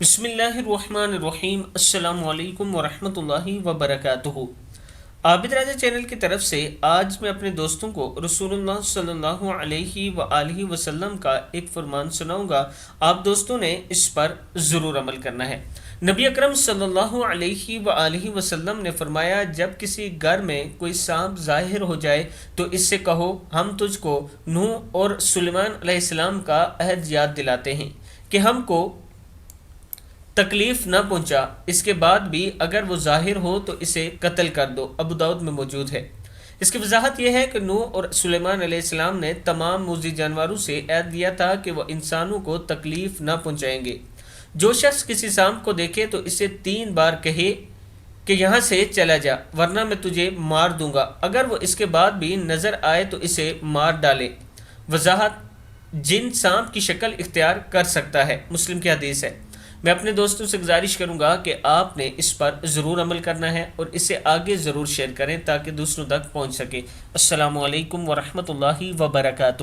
بسم اللہ الرحمن الرحیم۔ السلام علیکم ورحمۃ اللہ وبرکاتہ۔ عابد راجہ چینل کی طرف سے آج میں اپنے دوستوں کو رسول اللہ صلی اللہ علیہ وآلہ وسلم کا ایک فرمان سناؤں گا۔ آپ دوستوں نے اس پر ضرور عمل کرنا ہے۔ نبی اکرم صلی اللہ علیہ وآلہ وسلم نے فرمایا، جب کسی گھر میں کوئی سانپ ظاہر ہو جائے تو اس سے کہو، ہم تجھ کو نوح اور سلیمان علیہ السلام کا عہد یاد دلاتے ہیں کہ ہم کو تکلیف نہ پہنچا، اس کے بعد بھی اگر وہ ظاہر ہو تو اسے قتل کر دو۔ ابو داؤد میں موجود ہے۔ اس کی وضاحت یہ ہے کہ نوح اور سلیمان علیہ السلام نے تمام موذی جانوروں سے عہد لیا تھا کہ وہ انسانوں کو تکلیف نہ پہنچائیں گے۔ جو شخص کسی سانپ کو دیکھے تو اسے 3 بار کہے کہ یہاں سے چلا جا ورنہ میں تجھے مار دوں گا۔ اگر وہ اس کے بعد بھی نظر آئے تو اسے مار ڈالے۔ وضاحت: جن سانپ کی شکل اختیار کر سکتا ہے۔ مسلم کی حدیث ہے۔ میں اپنے دوستوں سے گزارش کروں گا کہ آپ نے اس پر ضرور عمل کرنا ہے اور اسے آگے ضرور شیئر کریں تاکہ دوسروں تک پہنچ سکے۔ السلام علیکم ورحمۃ اللہ وبرکاتہ۔